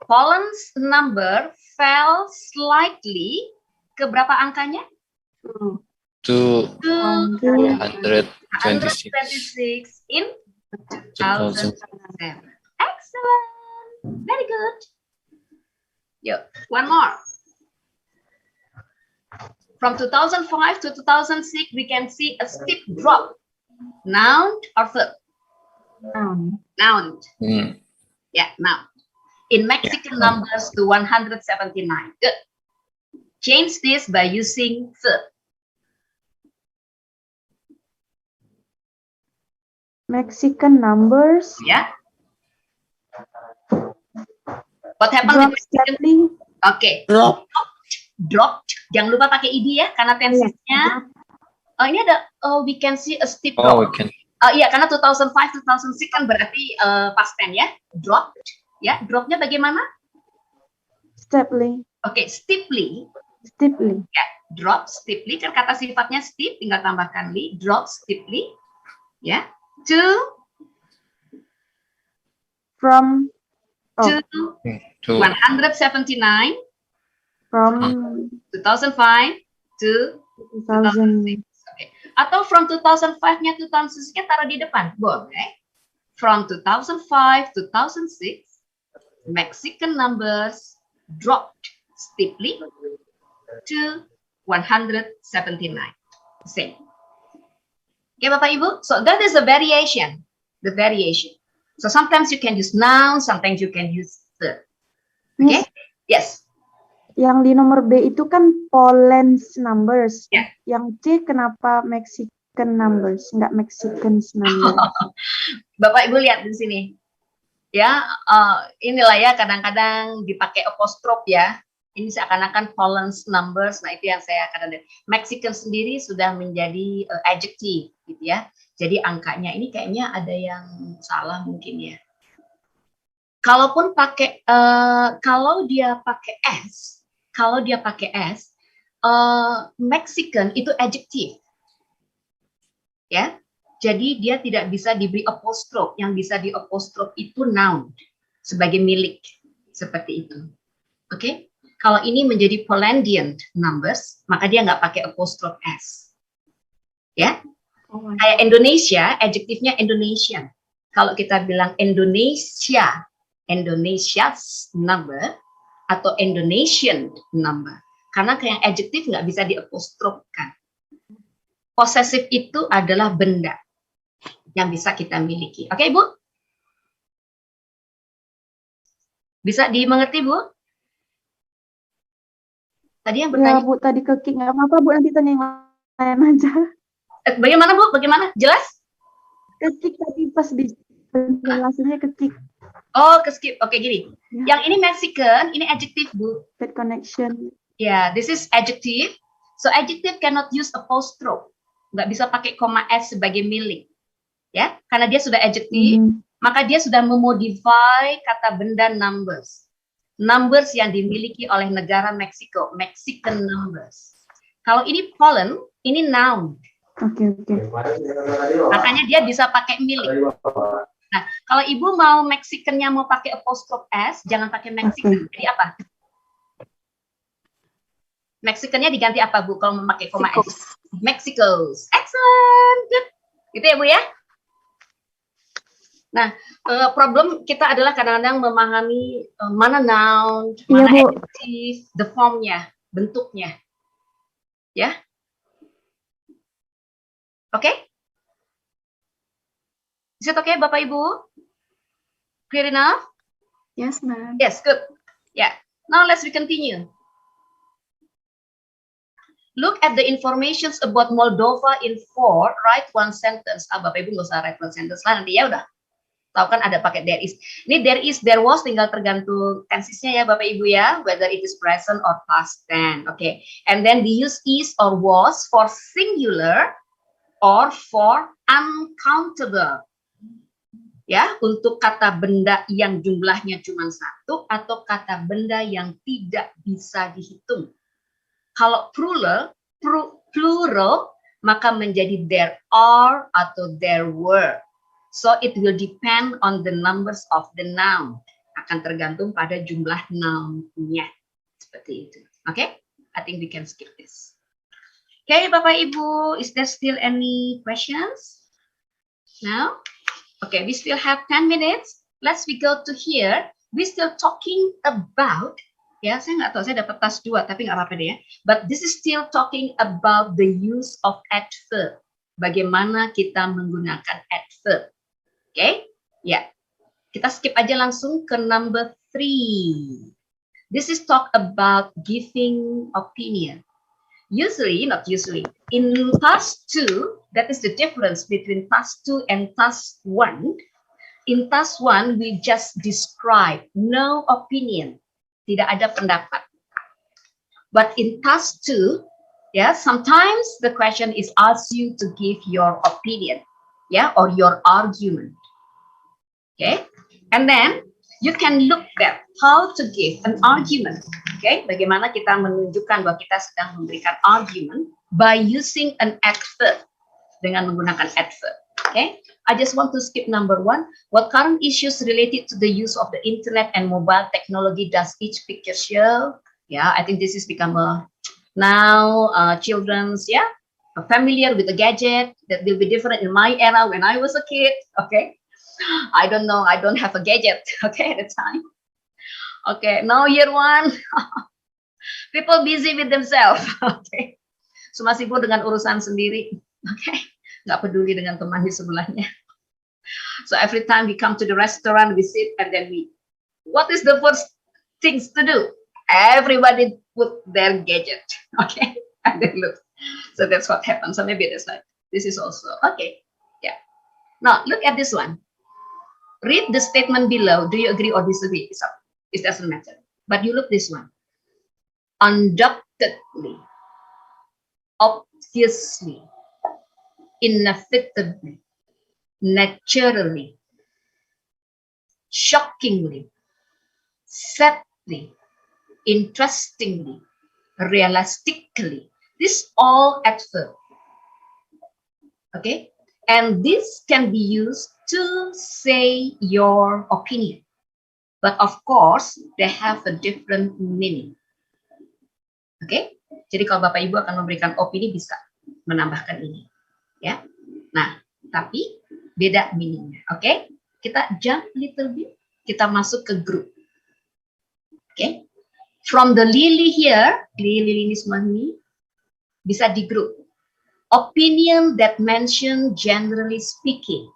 Poland's number fell slightly. Ke berapa angkanya? To 226 126. in 2007. Excellent. Very good. Yo, one more. From 2005 to 2006, we can see a steep drop. Noun or verb? Noun. Yeah, noun. In Mexican numbers to 179. Good. Change this by using verb. Mexican numbers. Yeah. What happened Drop with Mexican? steeply. Oke. Drop. Dropped. Jangan lupa pakai ed ya, karena tensesnya. Oh, ini ada, we can see a steep Oh, we drop. can. Iya, karena 2005, 2006 kan berarti past tense ya. Dropped. Ya, dropnya bagaimana? Steeply. Oke, steeply. Steeply. Ya, drop steeply. Kan kata sifatnya steep, tinggal tambahkan li. Drop steeply. Ya. To From. Oh, to 179. from 2005 to 2000. Oke. Atau from 2005-nya 2006-nya taruh di depan. Boleh. From 2005 to 2006, Mexican numbers dropped steeply to 179. Same. Okay, Bapak Ibu. So that is a variation. The variation. So sometimes you can use noun, sometimes you can use verb. Okay? Yes. Yang di nomor B itu kan Poland's numbers. Ya. Yang C kenapa Mexican numbers, nggak Mexican's numbers? Bapak Ibu lihat di sini. Ya, inilah ya kadang-kadang dipakai apostrof ya. Ini seakan-akan Poland's numbers. Nah, itu yang saya kadang-kadang. Mexican sendiri sudah menjadi adjective gitu ya. Jadi angkanya ini kayaknya ada yang salah mungkin ya. Kalaupun pakai kalau dia pakai s, Mexican itu adjective. Ya. Jadi dia tidak bisa diberi apostrof, yang bisa di apostrof itu noun sebagai milik seperti itu. Oke? Kalau ini menjadi Polandian numbers, maka dia nggak pakai apostrof s. Ya? Kayak Indonesia, adjektifnya Indonesian. Kalau kita bilang Indonesia, Indonesia's number atau Indonesian number. Karena kayak adjektif nggak bisa diapostrofkan. Possessive itu adalah benda yang bisa kita miliki. Oke, Ibu? Bisa dimengerti, Bu? Tadi yang bertanya. Ya, Bu, tadi ke Ki, nggak apa-apa, Bu, nanti tanya yang lain aja. Bagaimana, Bu? Bagaimana? Jelas? Ke Ki tadi pas di penjelasannya ke Ki. Oh, ke skip. Oke, gini. Ya. Yang ini Mexican, ini adjective, Bu. Bad connection. Ya, this is adjective. So, adjective cannot use apostrophe. Nggak bisa pakai koma s sebagai milik. Ya, karena dia sudah adjective, maka dia sudah memodify kata benda numbers. Numbers yang dimiliki oleh negara Meksiko, Mexican numbers. Kalau ini Poland, ini noun. Oke. Makanya dia bisa pakai milik. Nah, kalau Ibu mau Mexican-nya mau pakai apostrophe s, jangan pakai Mexican. Jadi apa? Mexican-nya diganti apa, Bu, kalau memakai koma s? Mexico's. Excellent. Good. Gitu ya, Bu ya? Nah, problem kita adalah kadang-kadang memahami mana noun, mana adjective, the form-nya, bentuknya. Ya? Oke? Is it okay, Bapak Ibu? Clear enough? Yes, ma'am. Yes, good. Yeah. Now let's continue. Look at the informations about Moldova in 4. Write one sentence. Bapak Ibu nggak usah write one sentence lah, nanti ya udah. Tahu kan ada pakai there is. Ini there is, there was tinggal tergantung tensesnya ya Bapak Ibu ya, whether it is present or past tense. Okay. And then we use is or was for singular or for uncountable. Ya, untuk kata benda yang jumlahnya cuma satu atau kata benda yang tidak bisa dihitung. Kalau plural, maka menjadi there are atau there were. So it will depend on the numbers of the noun. Akan tergantung pada jumlah noun-nya. Seperti itu. Oke? I think we can skip this. Oke, Bapak Ibu, is there still any questions? No? Okay, we still have 10 minutes. Let's we go to here. We still talking about, ya saya nggak tahu, saya dapat tas 2, tapi nggak apa-apa deh ya. But this is still talking about the use of adverb. Bagaimana kita menggunakan adverb. Oke, ya. Kita skip aja langsung ke number 3. This is talk about giving opinion. Usually, not usually, in task 2, that is the difference between task 2 and task 1. in task 1, we just describe, no opinion. Tidak ada pendapat. But in task 2, yeah, sometimes the question is asked you to give your opinion, yeah, or your argument. Okay, and then you can look at how to give an argument. Okay, bagaimana kita menunjukkan bahwa kita sedang memberikan argument by using an adverb, dengan menggunakan adverb. Okay, I just want to skip number 1. What current issues related to the use of the internet and mobile technology does each picture show? Yeah, I think this is become a now children's, yeah, familiar with the gadget that will be different in my era when I was a kid. Okay, I don't know, I don't have a gadget, okay, at the time. Okay, now year 1, people busy with themselves. Okay, semua sibuk dengan urusan sendiri. Okay, nggak peduli dengan teman di sebelahnya. So every time we come to the restaurant, we sit and then we, what is the first things to do? Everybody put their gadget, okay, and then look. So that's what happens. So maybe that's like, this is also, okay, yeah. Now look at this one. Read the statement below. Do you agree or disagree? It doesn't matter. But you look this one. Undoubtedly, obviously, inevitably, naturally, shockingly, sadly, interestingly, realistically. This all adverb. Okay, and this can be used to say your opinion, but of course they have a different meaning. Okay, jadi kalau Bapak Ibu akan memberikan opini bisa menambahkan ini, ya. Nah, tapi beda meaningnya. Okay, kita jump little bit, kita masuk ke group. Okay, from the Lily here, Lily ini semua ini bisa di group. Opinion that mention generally speaking.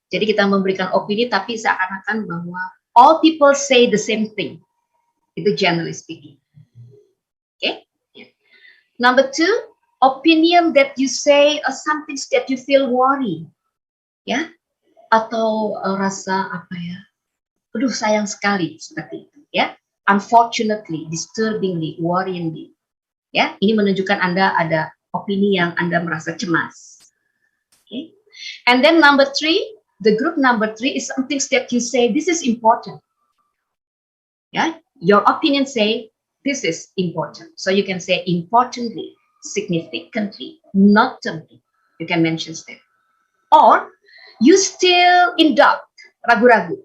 Jadi kita memberikan opini tapi seakan-akan bahwa all people say the same thing. Itu generally speaking. Okay. Number 2, opinion that you say something that you feel worry. Ya. Atau rasa apa ya? Aduh sayang sekali seperti itu, ya. Unfortunately, disturbingly, worryingly. Ya, ini menunjukkan Anda ada opini yang Anda merasa cemas. Okay. And then number 3, the group number 3 is something that you say this is important. Yeah, your opinion say this is important. So you can say importantly, significantly, notably. You can mention that. Or you still in doubt, ragu-ragu.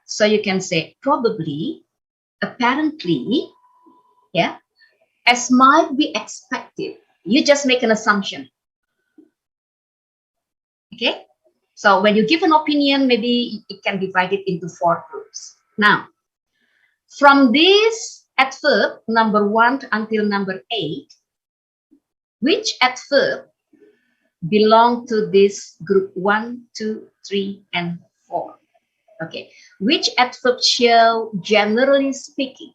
So you can say probably, apparently, yeah, as might be expected. You just make an assumption. Okay? So when you give an opinion, maybe it can divide it into 4 groups. Now, from this adverb, number 1 until number 8, which adverb belong to this group 1, 2, 3, and 4? Okay. Which adverb show generally speaking?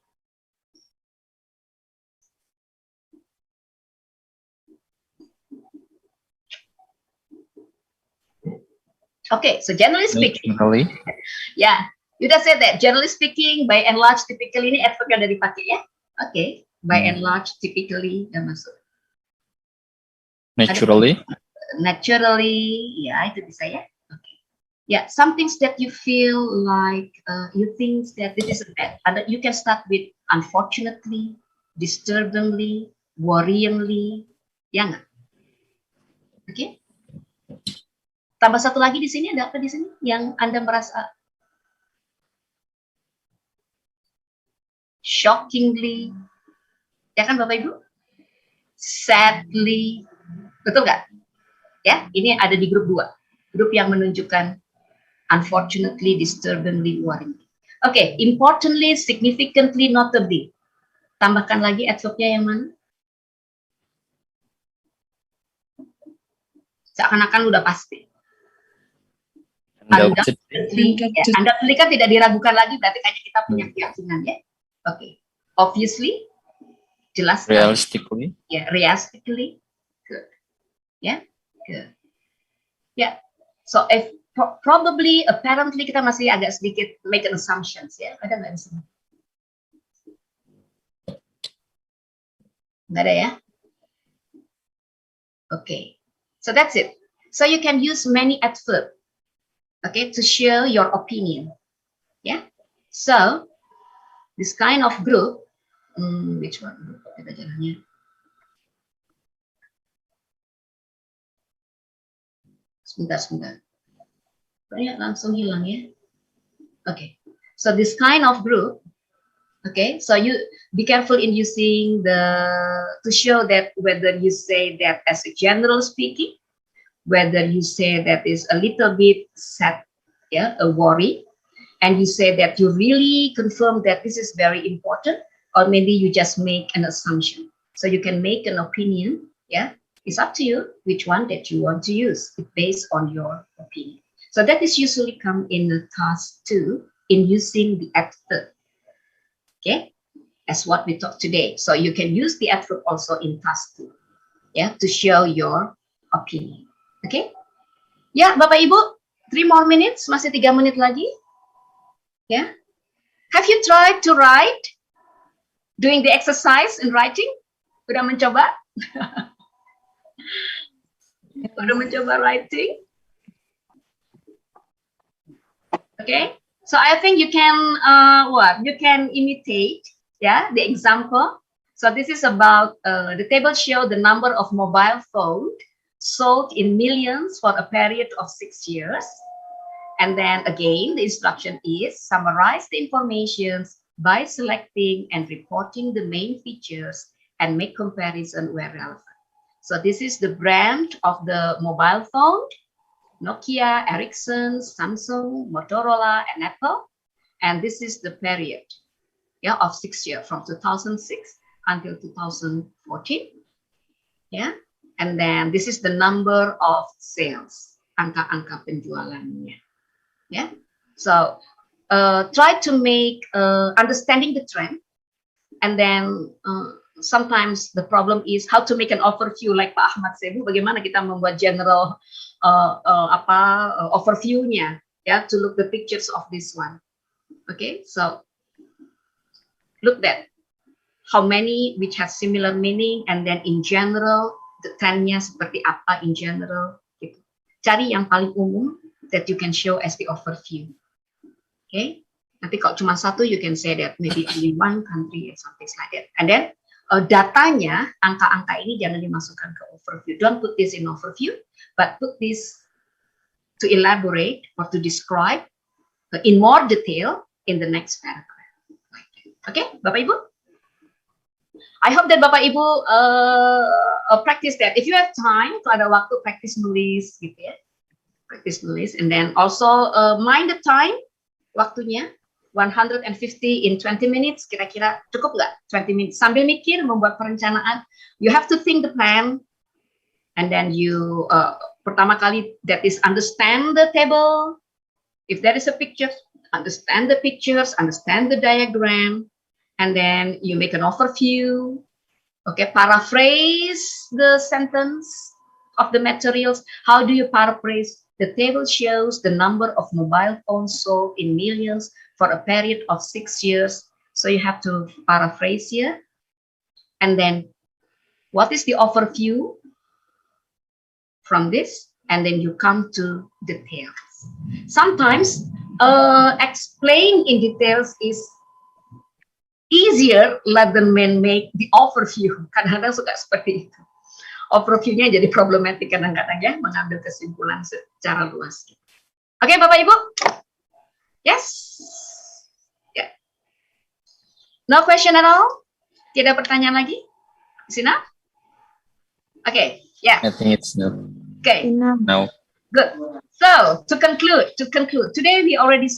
Okay, so generally speaking, Generally. yeah, you just said that. Generally speaking, by and large, typically ini adverb yang udah dipakai ya. Okay, by and large, typically yang masuk. Naturally. Naturally, ya itu bisa ya. Okay, yeah, some things that you feel like you think that this is bad. You can start with unfortunately, disturbingly, worryingly, ya nggak? Okay. Tambah satu lagi di sini, ada apa di sini yang Anda merasa shockingly, ya kan Bapak Ibu? Sadly, betul nggak? Ya, ini ada di grup 2, grup yang menunjukkan unfortunately, disturbingly, worryingly. Oke, importantly, significantly, notably. Tambahkan lagi adverbnya yang mana? Seakan-akan udah pasti. Undoubtedly, ya. Undoubtedly kan tidak diragukan lagi, berarti kayaknya kita punya keyakinan ya. Oke. Obviously, jelas. Realistically. Ya, realistically, good. Ya, good. Ya. So if probably, apparently kita masih agak sedikit make an assumptions ya. Ada nggak di sini? Nggak ada ya? Okay, so that's it. So you can use many adverb, okay, to share your opinion. Yeah. So this kind of group, which one? Kita jalannya. Sebentar. Banyak langsung hilang ya. Okay. So this kind of group, okay, so you be careful in using to show that whether you say that as a general speaking, whether you say that is a little bit sad, yeah, a worry, and you say that you really confirm that this is very important, or maybe you just make an assumption. So you can make an opinion, yeah, it's up to you which one that you want to use based on your opinion. So that is usually come in the task 2 in using the adverb, okay, as what we talked today. So you can use the adverb also in task 2, yeah, to show your opinion, okay? Ya, Bapak Ibu, 3 more minutes, masih 3 menit lagi, ya. Have you tried to write, doing the exercise in writing? Udah mencoba? Udah mencoba writing? Okay, so I think you can you can imitate, yeah, the example. So this is about the table show the number of mobile phones sold in millions for a period of 6 years. And then again, the instruction is summarize the information by selecting and reporting the main features and make comparison where relevant. So this is the brand of the mobile phone: Nokia, Ericsson, Samsung, Motorola, and Apple. And this is the period, yeah, of 6 years, from 2006 until 2014. Yeah, and then this is the number of sales, angka-angka penjualannya. Yeah, so try to make understanding the trend, and then sometimes the problem is how to make an overview, like Pak Ahmad Sebu, bagaimana kita membuat general overview-nya, ya, to look the pictures of this one. Okay, so look that how many which has similar meaning, and then in general the trend-nya seperti apa in general, gitu. Cari yang paling umum that you can show as the overview. Okay, nanti kalau cuma satu, you can say that maybe only one country and something like that. And then datanya, angka-angka ini jangan dimasukkan ke overview. Don't put this in overview, but put this to elaborate or to describe in more detail in the next paragraph. Okay, Bapak Ibu? I hope that Bapak Ibu practice that. If you have time, kalau ada waktu, practice nulis, gitu ya. Practice nulis, and then also mind the time, waktunya. 150 in 20 minutes, kira-kira cukup nggak 20 minutes? Sambil mikir, membuat perencanaan, you have to think the plan, and then you, pertama kali, that is understand the table. If there is a picture, understand the pictures, understand the diagram, and then you make an overview, okay, paraphrase the sentence of the materials. How do you paraphrase? The table shows the number of mobile phones sold in millions for a period of 6 years. So you have to paraphrase here. And then what is the overview from this? And then you come to details. Sometimes explain in details is easier than make the overview. Kadang-kadang suka seperti itu. Overview-nya jadi problematik kadang-kadang ya, mengambil kesimpulan secara luas. Oke, Bapak Ibu? Yes? Yeah. No question at all? Tidak pertanyaan lagi? Is enough? Okay, yeah. I think it's no. Okay. No. Good. So to conclude, today we already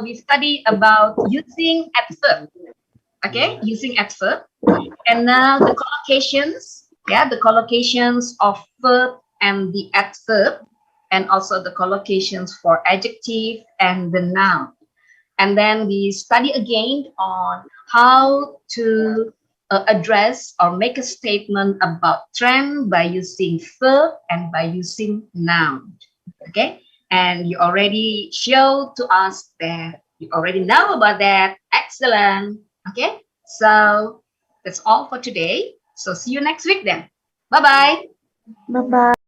we studied about using adverb. Okay, using adverb, and now the collocations. Yeah, the collocations of verb and the adverb, and also the collocations for adjective and the noun. And then we study again on how to address or make a statement about trend by using verb and by using noun. Okay, And you already showed to us that you already know about that. Excellent. Okay, so that's all for today. So see you next week then. Bye-bye. Bye-bye.